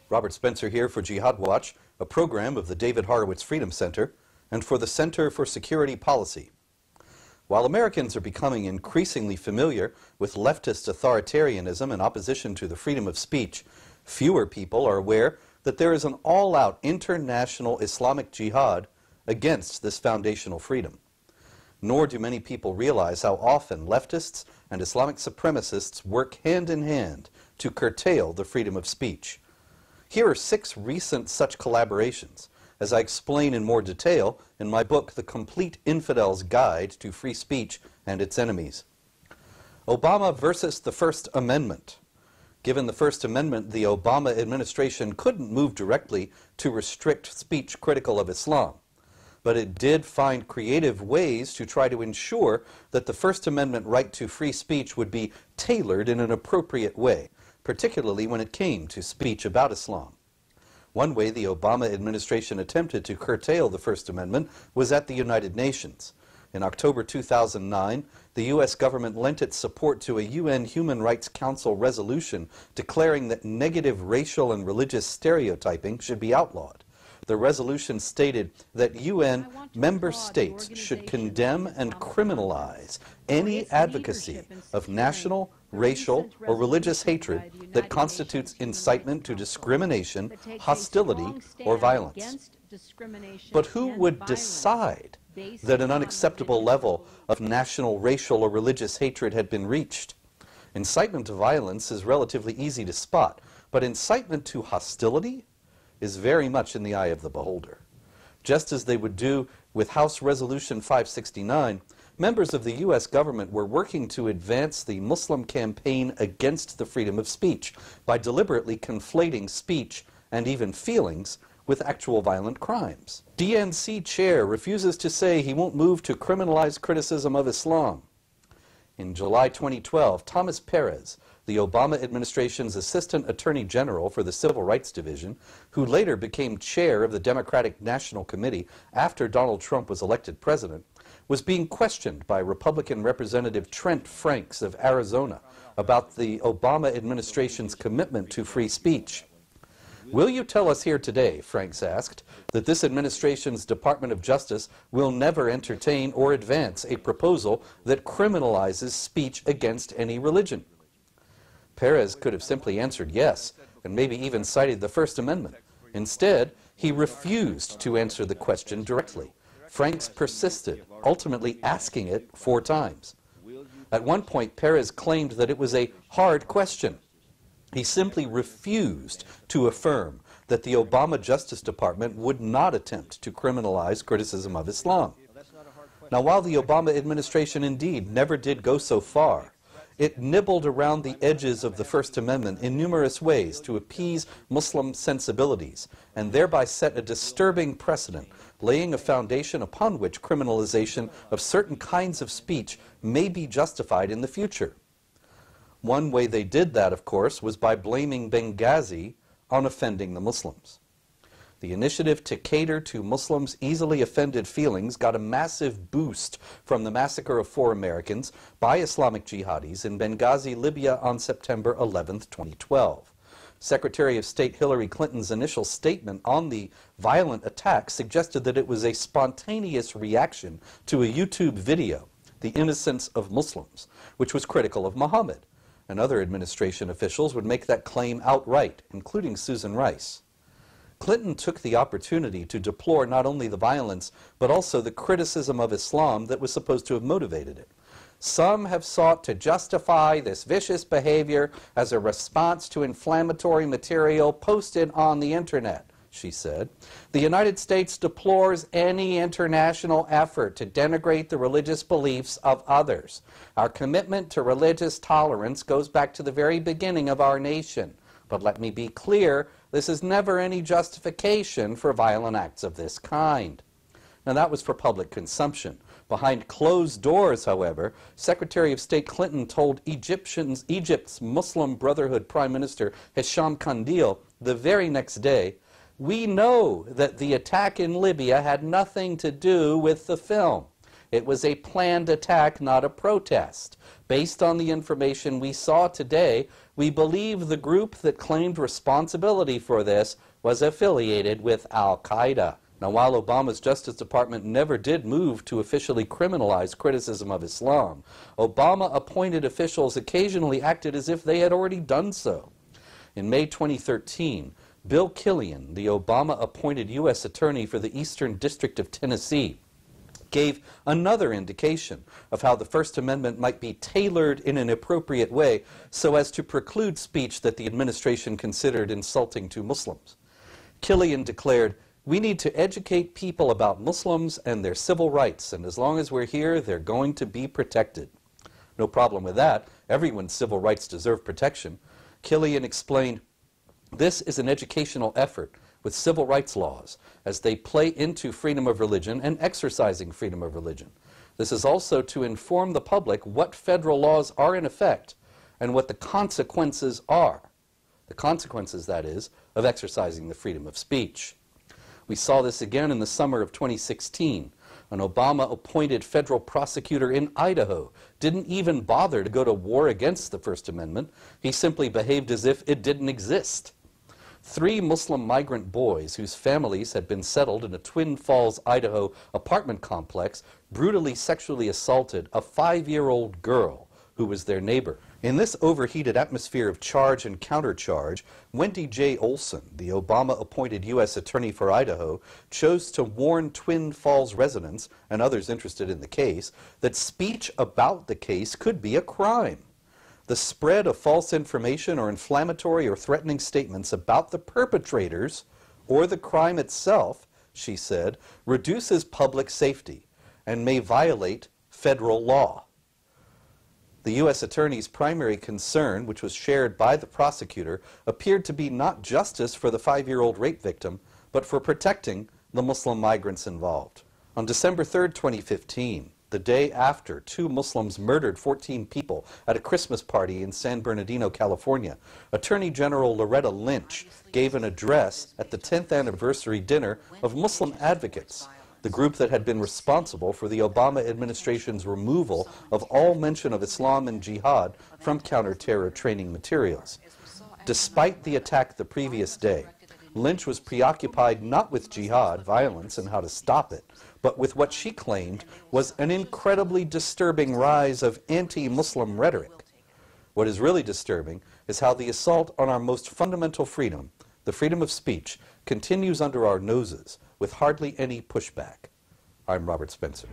Robert Spencer here for Jihad Watch, a program of the David Horowitz Freedom Center, and for the Center for Security Policy. While Americans are becoming increasingly familiar with leftist authoritarianism and opposition to the freedom of speech, fewer people are aware that there is an all-out international Islamic jihad against this foundational freedom. Nor do many people realize how often leftists and Islamic supremacists work hand in hand to curtail the freedom of speech. Here are 6 recent such collaborations, as I explain in more detail in my book, The Complete Infidel's Guide to Free Speech and Its Enemies. Obama versus the First Amendment. Given the First Amendment, the Obama administration couldn't move directly to restrict speech critical of Islam, but it did find creative ways to try to ensure that the First Amendment right to free speech would be tailored in an appropriate way, particularly when it came to speech about Islam. One way the Obama administration attempted to curtail the First Amendment was at the United Nations. In October 2009, the U.S. government lent its support to a UN Human Rights Council resolution declaring that negative racial and religious stereotyping should be outlawed. The resolution stated that UN member states should condemn and criminalize any advocacy of national, racial, or religious hatred that constitutes incitement to discrimination, hostility, or violence. But who would decide that an unacceptable level of national, racial, or religious hatred had been reached? Incitement to violence is relatively easy to spot, but incitement to hostility is very much in the eye of the beholder. Just as they would do with House Resolution 569, members of the U.S. government were working to advance the Muslim campaign against the freedom of speech by deliberately conflating speech and even feelings with actual violent crimes. DNC chair refuses to say he won't move to criminalize criticism of Islam. In July 2012, Thomas Perez, the Obama administration's Assistant Attorney General for the Civil Rights Division, who later became chair of the Democratic National Committee after Donald Trump was elected president, was being questioned by Republican Representative Trent Franks of Arizona about the Obama administration's commitment to free speech. "Will you tell us here today," Franks asked, "that this administration's Department of Justice will never entertain or advance a proposal that criminalizes speech against any religion?" Perez could have simply answered yes, and maybe even cited the First Amendment. Instead, he refused to answer the question directly. Franks persisted, ultimately asking it 4 times. At one point, Perez claimed that it was a hard question. He simply refused to affirm that the Obama Justice Department would not attempt to criminalize criticism of Islam. Now, while the Obama administration indeed never did go so far, it nibbled around the edges of the First Amendment in numerous ways to appease Muslim sensibilities and thereby set a disturbing precedent, laying a foundation upon which criminalization of certain kinds of speech may be justified in the future. One way they did that, of course, was by blaming Benghazi on offending the Muslims. The initiative to cater to Muslims' easily offended feelings got a massive boost from the massacre of 4 Americans by Islamic jihadis in Benghazi, Libya on September 11, 2012. Secretary of State Hillary Clinton's initial statement on the violent attack suggested that it was a spontaneous reaction to a YouTube video, The Innocence of Muslims, which was critical of Muhammad. And other administration officials would make that claim outright, including Susan Rice. Clinton took the opportunity to deplore not only the violence, but also the criticism of Islam that was supposed to have motivated it. "Some have sought to justify this vicious behavior as a response to inflammatory material posted on the internet," she said. "The United States deplores any international effort to denigrate the religious beliefs of others. Our commitment to religious tolerance goes back to the very beginning of our nation. But let me be clear, this is never any justification for violent acts of this kind." Now, that was for public consumption. Behind closed doors, however, Secretary of State Clinton told Egypt's Muslim Brotherhood Prime Minister Hisham Kandil the very next day, "We know that the attack in Libya had nothing to do with the film. It was a planned attack, not a protest. Based on the information we saw today, we believe the group that claimed responsibility for this was affiliated with Al-Qaeda. Now, while Obama's Justice Department never did move to officially criminalize criticism of Islam, Obama-appointed officials occasionally acted as if they had already done so. In May 2013, Bill Killian, the Obama-appointed U.S. Attorney for the Eastern District of Tennessee, gave another indication of how the First Amendment might be tailored in an appropriate way so as to preclude speech that the administration considered insulting to Muslims. Killian declared, "We need to educate people about Muslims and their civil rights, and as long as we're here, they're going to be protected." No problem with that. Everyone's civil rights deserve protection. Killian explained, "This is an educational effort with civil rights laws as they play into freedom of religion and exercising freedom of religion. This is also to inform the public what federal laws are in effect and what the consequences are. The consequences, that is, of exercising the freedom of speech." We saw this again in the summer of 2016. An Obama-appointed federal prosecutor in Idaho didn't even bother to go to war against the First Amendment. He simply behaved as if it didn't exist. 3 Muslim migrant boys whose families had been settled in a Twin Falls, Idaho apartment complex brutally sexually assaulted a 5-year-old girl who was their neighbor. In this overheated atmosphere of charge and countercharge, Wendy J. Olson, the Obama-appointed U.S. Attorney for Idaho, chose to warn Twin Falls residents and others interested in the case that speech about the case could be a crime. The spread of false information or inflammatory or threatening statements about the perpetrators or the crime itself, she said, reduces public safety and may violate federal law. The U.S. Attorney's primary concern, which was shared by the prosecutor, appeared to be not justice for the 5-year-old rape victim, but for protecting the Muslim migrants involved. On December 3, 2015, the day after 2 Muslims murdered 14 people at a Christmas party in San Bernardino, California, Attorney General Loretta Lynch gave an address at the 10th anniversary dinner of Muslim advocates, the group that had been responsible for the Obama administration's removal of all mention of Islam and jihad from counter-terror training materials. Despite the attack the previous day, Lynch was preoccupied not with jihad, violence, and how to stop it, but with what she claimed was an incredibly disturbing rise of anti-Muslim rhetoric. What is really disturbing is how the assault on our most fundamental freedom, the freedom of speech, continues under our noses with hardly any pushback. I'm Robert Spencer.